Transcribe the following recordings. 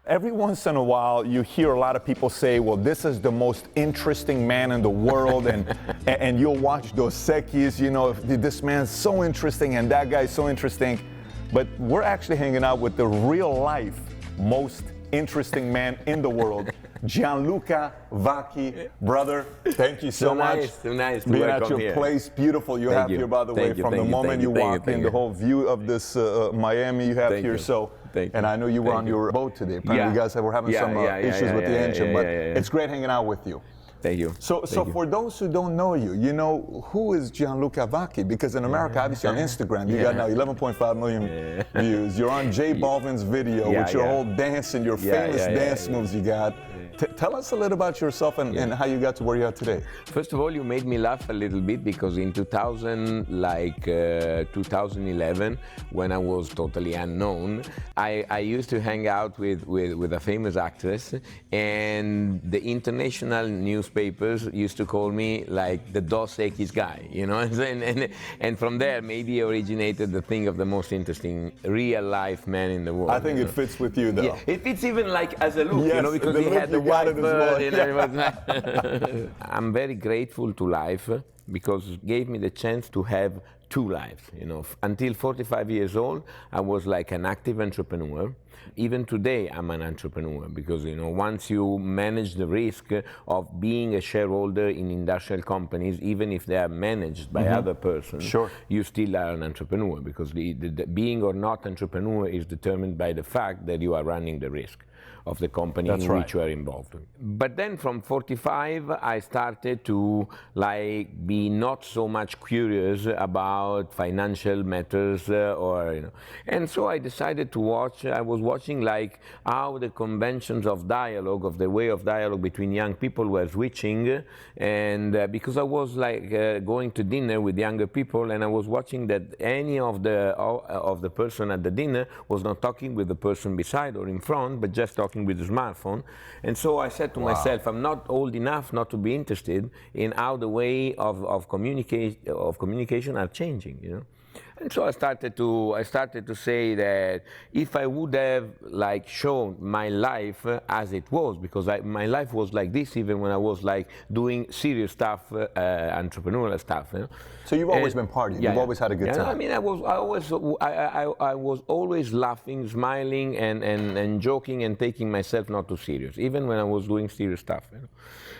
Every once in a while, you hear a lot of people say, well, this is the most interesting man in the world, and you'll watch Dos Equis, you know, this man's so interesting and that guy's so interesting. But we're actually hanging out with the real life most interesting man in the world, Gianluca Vacchi. Brother, thank you so much. So nice to being welcome at your here. place, beautiful you have here, by the way, from the moment you walk in, the whole view of this Miami you have here. So, and I know you were on your boat today. Apparently you guys were having some issues with the engine, but it's great hanging out with you. Thank you. So for those who don't know you, you know, who is Gianluca Vacchi? Because in America, obviously on Instagram, you got now 11.5 million views. You're on J Balvin's video with your whole dance and your famous dance moves you got. Tell us a little about yourself and how you got to where you are today. First of all, you made me laugh a little bit because in 2011, when I was totally unknown, I used to hang out with a famous actress, and the international newspapers used to call me like the Dos Equis guy, you know, and from there maybe originated the thing of the most interesting real life man in the world. I think it fits with you though. Yeah, it fits even like as a look, you know, because he had the white bird, you know, I'm very grateful to life because it gave me the chance to have two lives, you know. Until 45 years old, I was like an active entrepreneur. Even today, I'm an entrepreneur because, you know, once you manage the risk of being a shareholder in industrial companies, even if they are managed by other persons, you still are an entrepreneur because the being or not entrepreneur is determined by the fact that you are running the risk of the company in which you are involved. But then from 45, I started to like be not so much curious about financial matters or, you know. And so I decided to watch, I was watching like how the conventions of dialogue, of the way of dialogue between young people were switching. And because I was like going to dinner with younger people and I was watching that any of the person at the dinner was not talking with the person beside or in front, but just talking with the smartphone. And so I said to myself, I'm not old enough not to be interested in how the way of communication are changing, you know. And so I started to say that if I would have like shown my life as it was, because my life was like this even when I was like doing serious stuff, entrepreneurial stuff. You know? So you've always been partying. You've always had a good time. I mean, I was always laughing, smiling, and joking and taking myself not too serious, even when I was doing serious stuff. You know?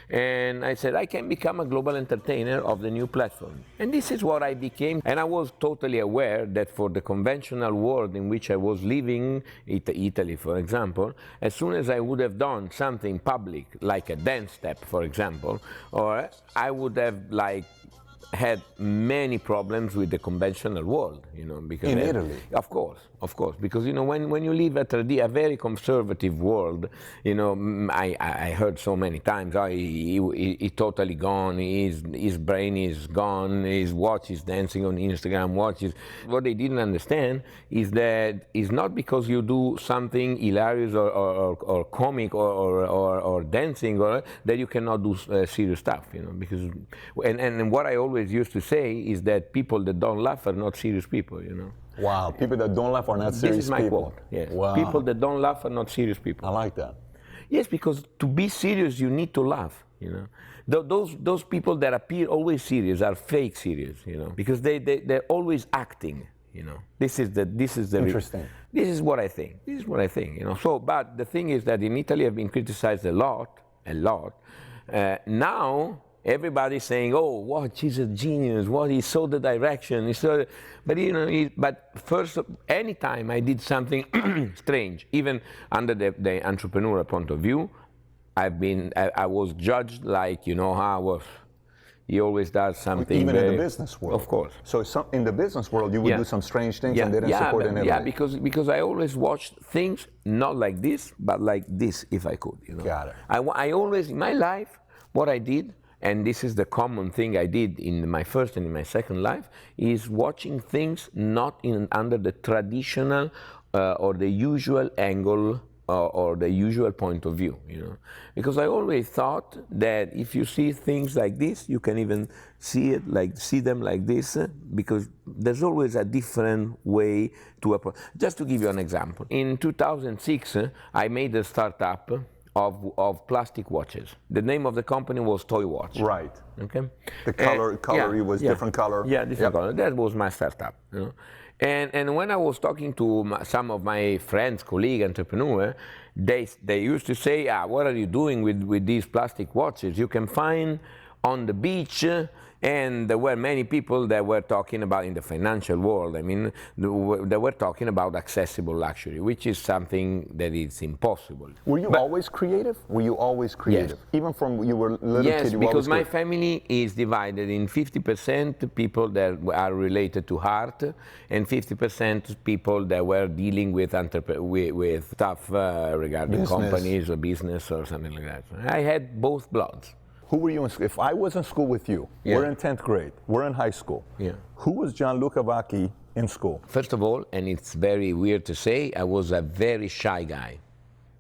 And I said, I can become a global entertainer of the new platform. And this is what I became. And I was totally aware that for the conventional world in which I was living, Italy, for example, as soon as I would have done something public, like a dance step, for example, or I would have like had many problems with the conventional world, you know, because in Italy, of course, because you know when you live at a very conservative world, you know, I heard so many times, oh, he totally gone, his brain is gone, his watch is dancing on Instagram, watches. What they didn't understand is that it's not because you do something hilarious or comic or dancing or that you cannot do serious stuff, you know, because and what I always used to say is that people that don't laugh are not serious people, you know. Wow, people that don't laugh are not serious people. This is my quote, yes. Wow. People that don't laugh are not serious people. I like that. Yes, because to be serious, you need to laugh, you know. Those people that appear always serious are fake serious, you know, because they're always acting, you know. This is interesting. This is what I think. This is what I think, you know. So, but the thing is that in Italy I've been criticized a lot. Now, everybody's saying, "Oh, what? He's a genius! What? He saw the direction. He saw." But you know, but first, anytime I did something strange, even under the entrepreneurial point of view, I was judged like, you know, how I was. He always does something. Even in the business world, of course. So in the business world, you would do some strange things, and they didn't support it in Italy. Yeah, because I always watched things not like this, but like this, if I could. You know. Got it. I always in my life, what I did. And this is the common thing I did in my first and in my second life, is watching things not under the traditional or the usual angle or the usual point of view, because I always thought that if you see things like this, you can even see them like this, because there's always a different way to approach. Just to give you an example, in 2006, I made a startup of plastic watches. The name of the company was Toy Watch. Right. Okay. The color was different color. Yeah, different color. That was my startup. And when I was talking to some of my friends, colleagues, entrepreneurs, they used to say, what are you doing with these plastic watches? You can find on the beach. And there were many people that were talking about, in the financial world, I mean, they were talking about accessible luxury, which is something that is impossible. Were you always creative? Were you always creative? Yes. Even from you were a little kid, you were because my family is divided in 50% people that are related to art, and 50% people that were dealing with stuff regarding companies or business or something like that. I had both bloods. Who were you in school? If I was in school with you, we're in 10th grade, we're in high school. Yeah. Who was Gianluca Vacchi in school? First of all, and it's very weird to say, I was a very shy guy.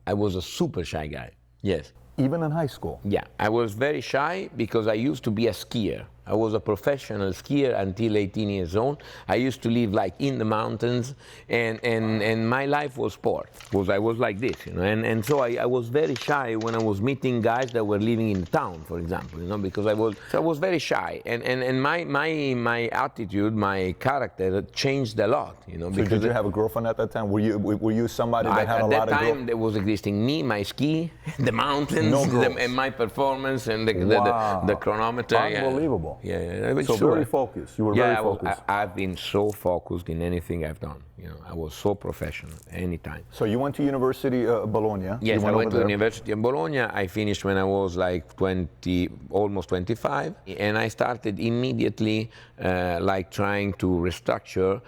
I was a super shy guy. Yes. Even in high school? Yeah. I was very shy because I used to be a skier. I was a professional skier until 18 years old. I used to live in the mountains, and my life was sport. I was like this, and so I was very shy when I was meeting guys that were living in the town, for example, because I was very shy, and my attitude, my character changed a lot, So did you have a girlfriend at that time? Were you somebody that had a lot of girlfriends? At that time, there was existing me, my ski, the mountains, and my performance, and the chronometer. Unbelievable. Yeah. So very focused. You were very focused. I've been so focused in anything I've done. I was so professional anytime. So you went to University of Bologna? Yes, I went to University of Bologna. I finished when I was almost 25, and I started immediately trying to restructure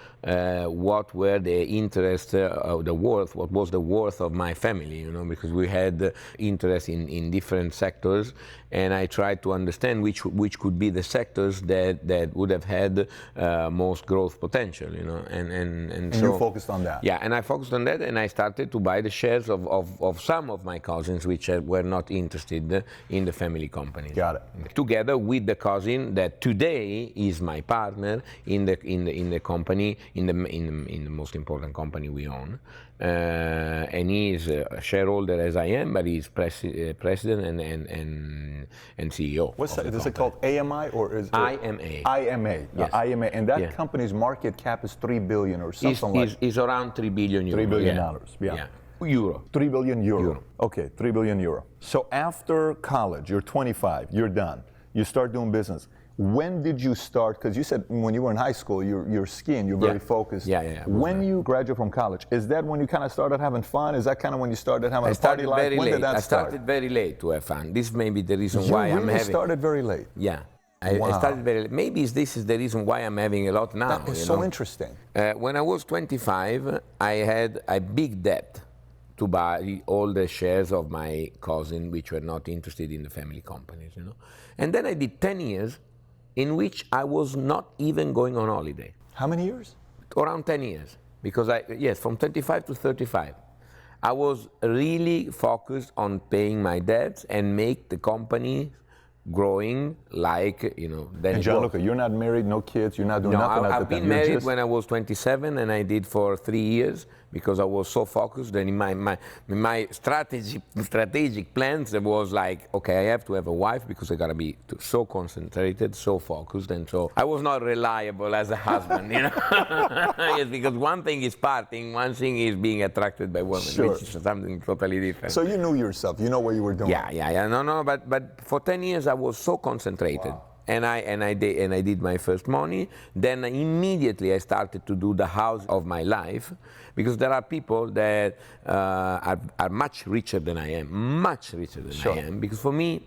what were the interests, what was the worth of my family, because we had interest in different sectors, and I tried to understand which could be the sectors that would have had most growth potential, and so you focused on that. Yeah, and I focused on that, and I started to buy the shares of some of my cousins which were not interested in the family companies. Got it. Together with the cousin that today is my partner in the company, in the most important company we own, and he is a shareholder as I am, but he's president and CEO. Is it called AMI or is it IMA? IMA. Yes. IMA, and that company's market cap is $3 billion or something is around $3 billion. $3 billion. Yeah. Euro. 3 billion euro. Okay, 3 billion euro. So after college, you're 25, you're done. You start doing business. When did you start? Because you said when you were in high school, you're skiing, you're very focused. Yeah. When you graduate from college, is that when you kind of started having fun? Is that kind of when you started having a party life? When did that start? I started very late to have fun. This may be the reason why I'm having. You started very late. Yeah. I started very late. Maybe this is the reason why I'm having a lot now. That is so interesting. When I was 25, I had a big debt to buy all the shares of my cousin, which were not interested in the family companies, And then I did 10 years in which I was not even going on holiday. How many years? Around 10 years. Because from 25 to 35. I was really focused on paying my debts and make the company growing And Gianluca, you're not married, no kids, you're not doing nothing at the time. I've been married when I was 27, and I did for 3 years because I was so focused. And in my strategic plans, it was like, okay, I have to have a wife because I gotta be so concentrated, so focused, and so I was not reliable as a husband, Yes, because one thing is partying, one thing is being attracted by women, which is something totally different. So you knew yourself, you know what you were doing. Yeah. No, but for 10 years I was so concentrated. Wow. And I did my first money. Then immediately I started to do the house of my life, because there are people that are much richer than I am, much richer than I am. Because for me,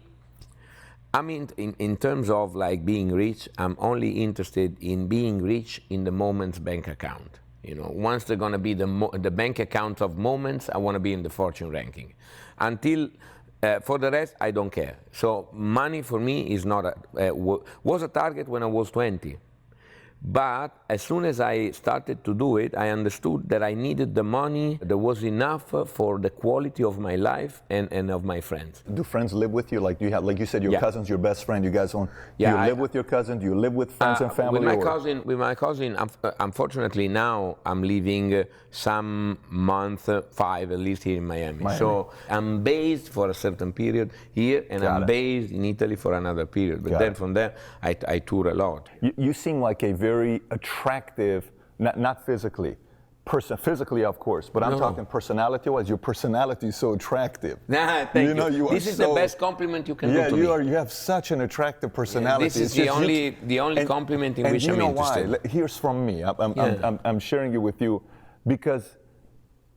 I mean, in terms of being rich, I'm only interested in being rich in the Moments bank account. Once they're gonna be the bank account of Moments, I want to be in the fortune ranking. Until. For the rest, I don't care. So money for me is not was a target when I was 20. But as soon as I started to do it, I understood that I needed the money that was enough for the quality of my life and of my friends. Do friends live with you? Like, do you have, like you said, your cousin's your best friend. You guys own. Do you live with your cousin? Do you live with friends and family? With my cousin, unfortunately now I'm living some month, 5 at least here in Miami. So I'm based for a certain period here, and I'm based in Italy for another period. But then from there, I tour a lot. You seem like a very attractive, not physically, physically of course, but I'm talking personality-wise. Your personality is so attractive. Thank you. This is the best compliment you can do to me. You have such an attractive personality. This is the only compliment in which I'm interested. Why? Here's from me. I'm sharing it with you because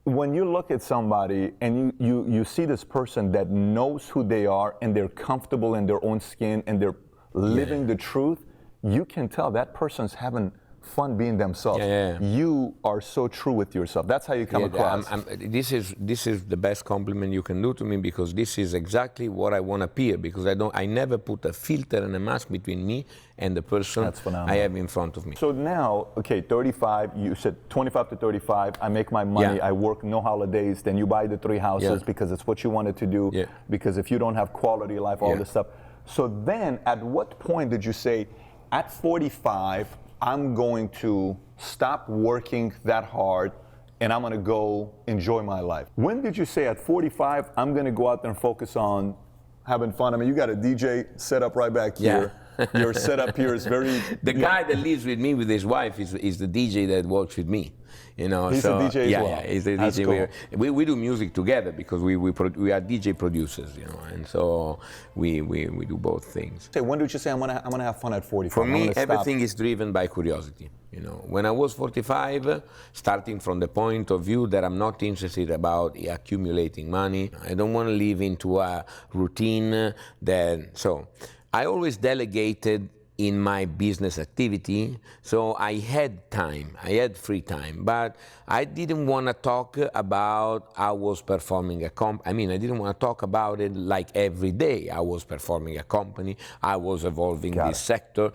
when you look at somebody and you see this person that knows who they are and they're comfortable in their own skin and they're living the truth, you can tell that person's having fun being themselves. You are so true with yourself. That's how you come across. This is the best compliment you can do to me, because this is exactly what I want to appear, because I never put a filter and a mask between me and the person I have in front of me. So now, okay, 35, you said 25 to 35, I make my money, I work no holidays, then you buy the 3 houses because it's what you wanted to do, because if you don't have quality life, all this stuff. So then at what point did you say, at 45, I'm going to stop working that hard and I'm going to go enjoy my life? When did you say at 45, I'm going to go out there and focus on having fun? I mean, you got a DJ set up right back here. Your setup here is very... The guy that lives with me with his wife is the DJ that works with me. You know, he's so, a DJ as well. Yeah, he's a That's DJ. Cool. We do music together because we are DJ producers, you know, and so we do both things. So when did you say I'm gonna have fun at 45? For me, everything is driven by curiosity. You know, when I was 45, starting from the point of view that I'm not interested about accumulating money, I don't want to live into a routine. So I always delegated in my business activity, so I had time, I had free time, but I didn't want to talk about I was performing a I didn't want to talk about it like every day. I was performing a company, I was evolving this sector,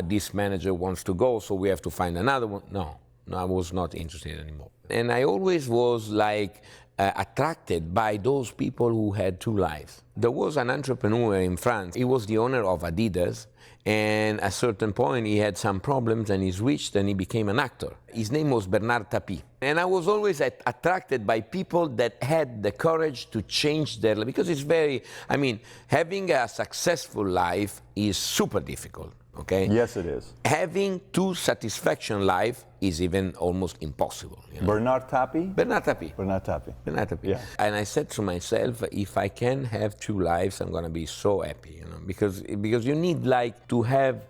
this manager wants to go, so we have to find another one. No, I was not interested anymore. And I always was like attracted by those people who had 2 lives. There was an entrepreneur in France, he was the owner of Adidas, and at a certain point he had some problems and he switched and he became an actor. His name was Bernard Tapie. And I was always attracted by people that had the courage to change their life, because it's having a successful life is super difficult. Okay? Yes, it is. Having 2 satisfaction life is even almost impossible. You know? Bernard Tapie? Bernard Tapie. Bernard Tapie. Bernard Tapie. Yeah. And I said to myself, if I can have 2 lives, I'm gonna be so happy, you know, because you need to have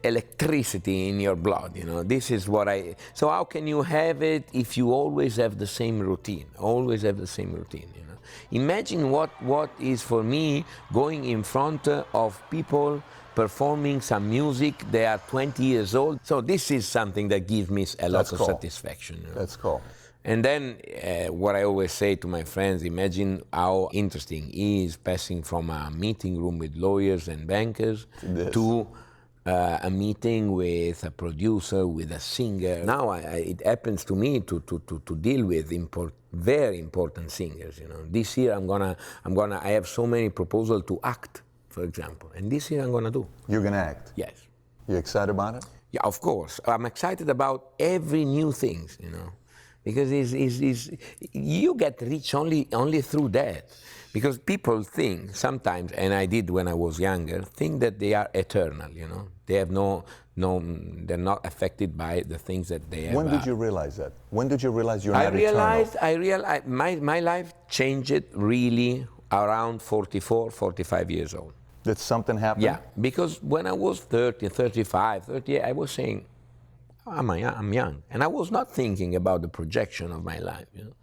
electricity in your blood, you know. This is what so how can you have it if you always have the same routine? Always have the same routine, you know. Imagine what is for me going in front of people performing some music. They are 20 years old. So this is something that gives me a lot of satisfaction. You know? That's cool. And then what I always say to my friends, imagine how interesting it is passing from a meeting room with lawyers and bankers to a meeting with a producer, with a singer. Now it happens to me to deal with very important singers. You know, this year I have so many proposals to act, for example, and this year I'm gonna do. You're gonna act? Yes. You excited about it? Yeah, of course. I'm excited about every new thing, you know, because you get rich only through that. Because people think sometimes, and I did when I was younger, think that they are eternal, you know. They have they're not affected by the things that they have. When did you realize that? When did you realize you're not eternal? I realized my life changed really around 44, 45 years old. Did something happen? Yeah, because when I was 30, 35, 38, I was saying, I'm young. And I was not thinking about the projection of my life, you know.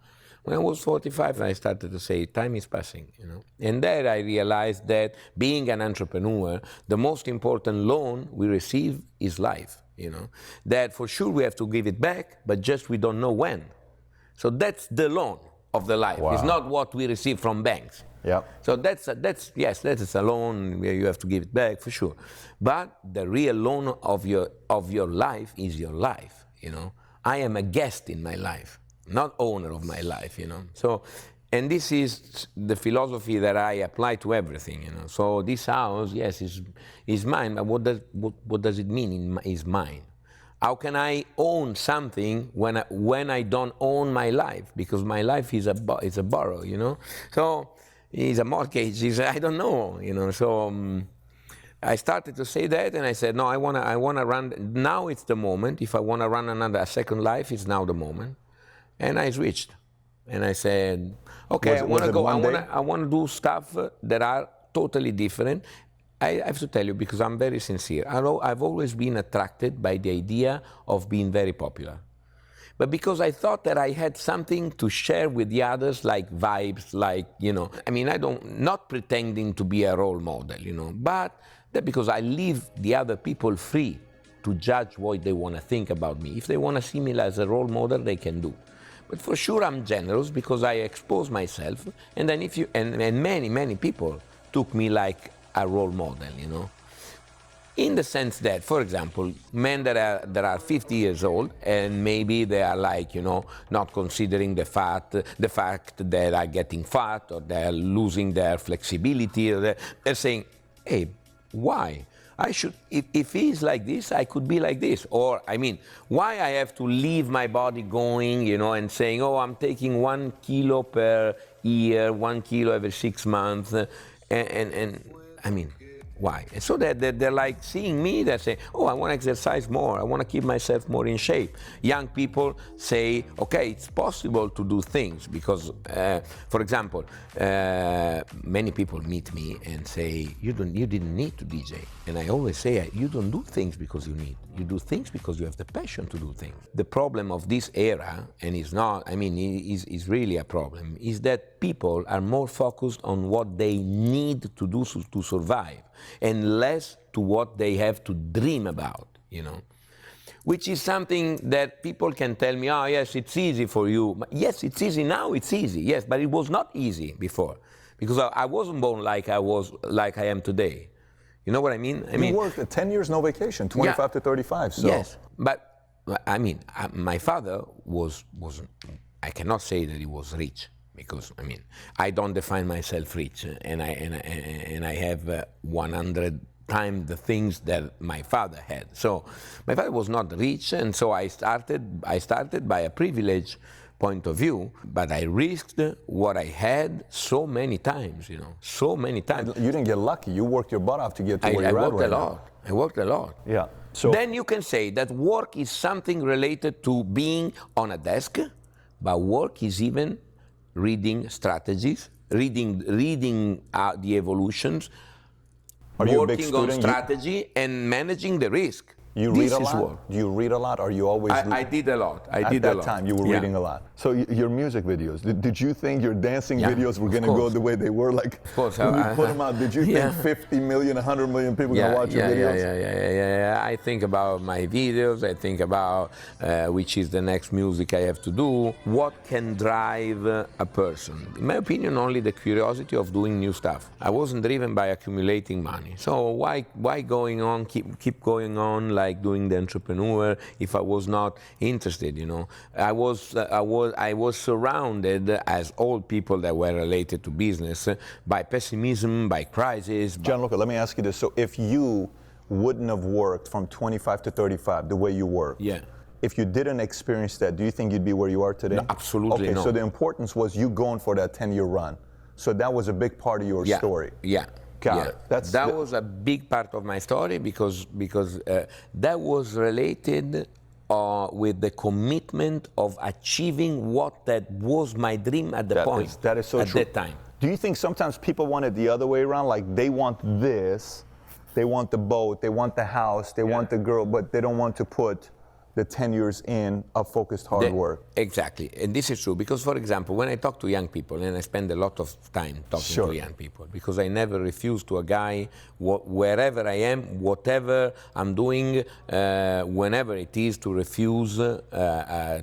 When I was 45, I started to say, time is passing, you know. And then I realized that being an entrepreneur, the most important loan we receive is life, you know. That for sure we have to give it back, but just we don't know when. So that's the loan of the life. Wow. It's not what we receive from banks. Yeah. So that's a loan where you have to give it back for sure. But the real loan of your life is your life. You know, I am a guest in my life, not owner of my life. You know, so. And this is the philosophy that I apply to everything, you know. So this house, yes, is mine, but what does it mean is mine? How can I own something when I don't own my life? Because my life is a borrow, you know. So it's a mortgage. I don't know, you know. So I started to say that, and I said, no, I wanna run. Now it's the moment. If I wanna run a second life, it's now the moment. And I switched. And I said, okay, I want to go. I want to do stuff that are totally different. I have to tell you, because I'm very sincere. I've always been attracted by the idea of being very popular. But because I thought that I had something to share with the others, like vibes, like, you know. I mean, not pretending to be a role model, you know, but that because I leave the other people free to judge what they want to think about me. If they want to see me as a role model, they can do. But for sure I'm generous because I expose myself, and then and many people took me like a role model, you know. In the sense that, for example, men that are 50 years old and maybe they are like, you know, not considering the fact that they are getting fat or they're losing their flexibility, or they're saying, hey, why? I should, if he's like this, I could be like this. Or, I mean, why I have to leave my body going, you know, and saying, oh, I'm taking 1 kilo per year, 1 kilo every 6 months, and I mean, why? And so they're like seeing me, they're saying, oh, I want to exercise more, I want to keep myself more in shape. Young people say, okay, it's possible to do things because, for example, many people meet me and say, you didn't need to DJ. And I always say, you don't do things because you need. You do things because you have the passion to do things. The problem of this era, and it's not, I mean, is really a problem, is that people are more focused on what they need to do to survive, and less to what they have to dream about, you know. Which is something that people can tell me, oh, yes, it's easy for you. Yes, it's easy now, it's easy, yes, but it was not easy before. Because I wasn't born like I am today. You know what I mean? You worked 10 years, no vacation, 25 to 35. So. Yes, but I mean, my father was I cannot say that he was rich, because I mean, I don't define myself rich, and I have 100 times the things that my father had. So my father was not rich, and so I started by a privileged point of view, but I risked what I had so many times, you know, so many times. You didn't get lucky. You worked your butt off to get to where you're at right now. I worked a lot. Yeah. So then you can say that work is something related to being on a desk, but work is even reading strategies, reading the evolutions, working on strategy, and managing the risk. You read a lot? Do you read a lot? Or you always? I did a lot. At that time, you were reading a lot. So your music videos, did you think your dancing videos were going to go the way they were? Like, of course. When you put them out, did you think 50 million, 100 million people going to watch your videos? Yeah. I think about my videos. I think about which is the next music I have to do. What can drive a person? In my opinion, only the curiosity of doing new stuff. I wasn't driven by accumulating money. So why going on, keep going on, like doing the entrepreneur, if I was not interested, you know. I was surrounded, as all people that were related to business, by pessimism, by crisis. Gianluca, let me ask you this. So if you wouldn't have worked from 25 to 35 the way you worked, if you didn't experience that, do you think you'd be where you are today? No, absolutely not. So the importance was you going for that 10-year run. So that was a big part of your story. That was a big part of my story because that was related with the commitment of achieving what that was my dream at the point. That is so at true. That time. Do you think sometimes people want it the other way around? Like they want this, they want the boat, they want the house, they want the girl, but they don't want to put the 10 years in of focused hard work. Exactly, and this is true because, for example, when I talk to young people, and I spend a lot of time talking to young people, because I never refuse to a guy, wherever I am, whatever I'm doing, whenever it is, to refuse to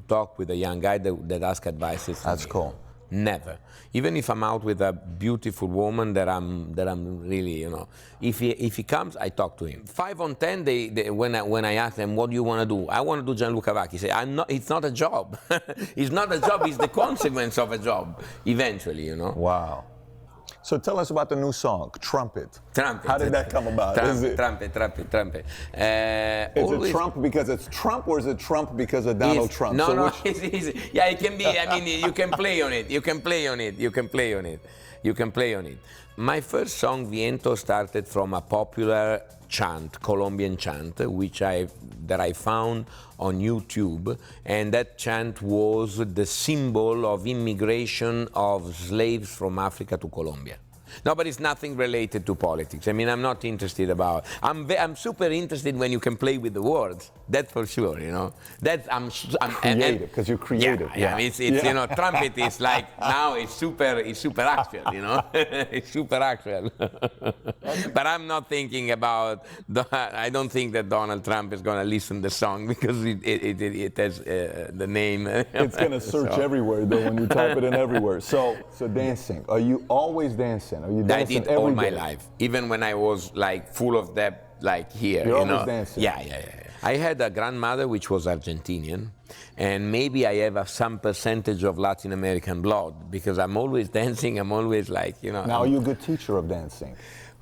talk with a young guy that asks advice. That's cool. Never. Even if I'm out with a beautiful woman that I'm really, you know, if he comes, I talk to him. 5 on 10, when I ask them, what do you want to do? I want to do Gianluca Vacchi. Say, it's not a job. It's not a job, it's the consequence of a job, eventually, you know. Wow. So tell us about the new song, Trumpet. Trumpet. How did that come about? Trumpet. Is it Trump because it's Trump, or is it Trump because of Donald Trump? No, yeah, it can be. I mean, you can play on it. You can play on it. My first song, Viento, started from a popular chant, Colombian chant, that I found on YouTube, and that chant was the symbol of immigration of slaves from Africa to Colombia. No, but it's nothing related to politics. I mean, I'm not interested about. I'm super interested when you can play with the words. That's for sure, you know. I'm creative, because you're creative. Yeah. It's you know, trumpet is like now it's super actual, you know. It's super actual. But I'm not thinking about. I don't think that Donald Trump is going to listen to the song because it has the name. It's going to search everywhere though when you type it in everywhere. So dancing. Are you always dancing? I did all my life, even when I was like full of that, like here. You're you know? always dancing. Yeah. I had a grandmother which was Argentinian, and maybe I have some percentage of Latin American blood because I'm always dancing. I'm always like, you know. Now, are you a good teacher of dancing?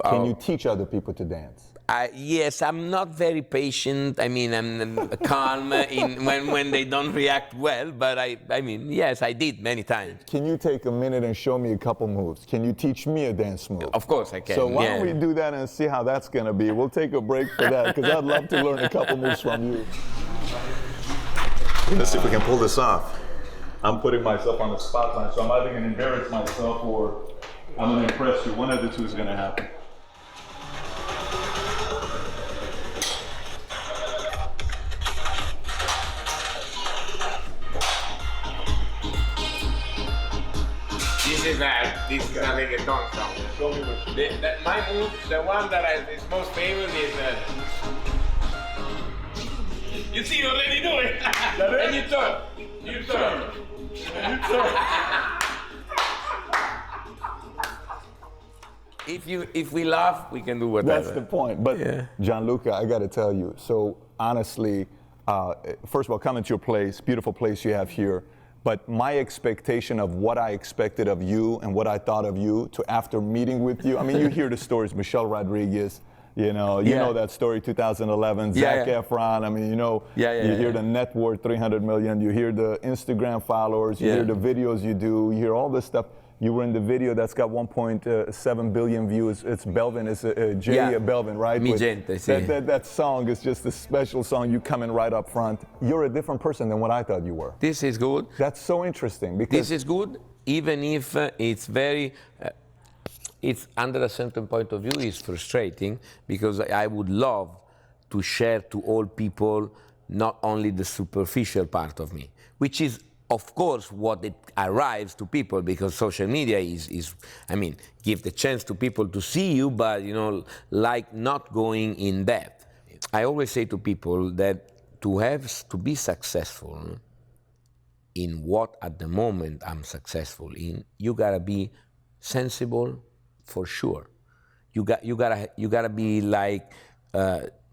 Can you teach other people to dance? Yes, I'm not very patient. I mean, I'm calm when they don't react well, but I mean, yes, I did many times. Can you take a minute and show me a couple moves? Can you teach me a dance move? Of course I can. So why don't we do that and see how that's going to be? We'll take a break for that, because I'd love to learn a couple moves from you. Let's see if we can pull this off. I'm putting myself on the spotlight, so I'm either going to embarrass myself or I'm going to impress you. One of the two is going to happen. This is a reggaeton song. My move, the one that is most famous is. You see, you already do it. And you turn. You turn. If we laugh, we can do whatever. That's the point. But yeah. Gianluca, I got to tell you. So honestly, first of all, coming to your place, beautiful place you have here. But my expectation of what I expected of you and what I thought of you to after meeting with you, I mean, you hear the stories, Michelle Rodriguez, you know that story, 2011, Zac Efron, I mean, you hear the net worth, 300 million, you hear the Instagram followers, you hear the videos you do, you hear all this stuff. You were in the video that's got 1.7 billion views. It's Belvin, it's Jay Belvin, right? Mi gente, sì. That song is just a special song. You come in right up front. You're a different person than what I thought you were. This is good. That's so interesting because this is good, even if it's very. It's under a certain point of view, it's frustrating because I would love to share to all people not only the superficial part of me, which is. Of course, what it arrives to people because social media is, I mean, give the chance to people to see you, but, you know, like not going in depth. I always say to people that to be successful in what at the moment I'm successful in, you gotta be sensible for sure. You gotta be like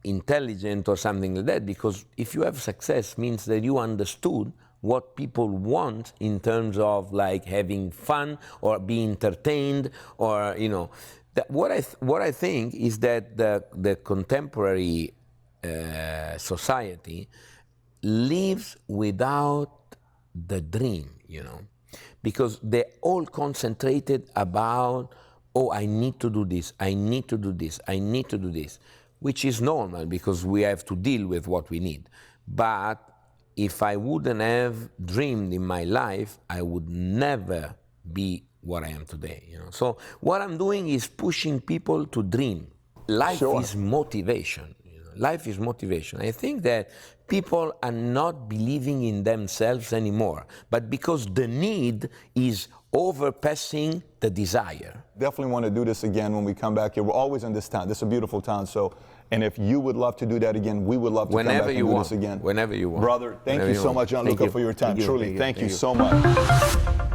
intelligent or something like that, because if you have success means that you understood what people want in terms of like having fun or being entertained, or you know, what I think is that the contemporary society lives without the dream, you know, because they're all concentrated about, oh, I need to do this, I need to do this, I need to do this, which is normal because we have to deal with what we need. But if I wouldn't have dreamed in my life, I would never be what I am today. You know? So what I'm doing is pushing people to dream. Life is motivation. You know? Life is motivation. I think that people are not believing in themselves anymore, but because the need is overpassing the desire. Definitely want to do this again when we come back here. We're always in this town. This is a beautiful town. So, and if you would love to do that again, we would love to come back and do this again. Whenever you want. Brother, thank you so much, Gianluca, for your time. Truly, thank you so much.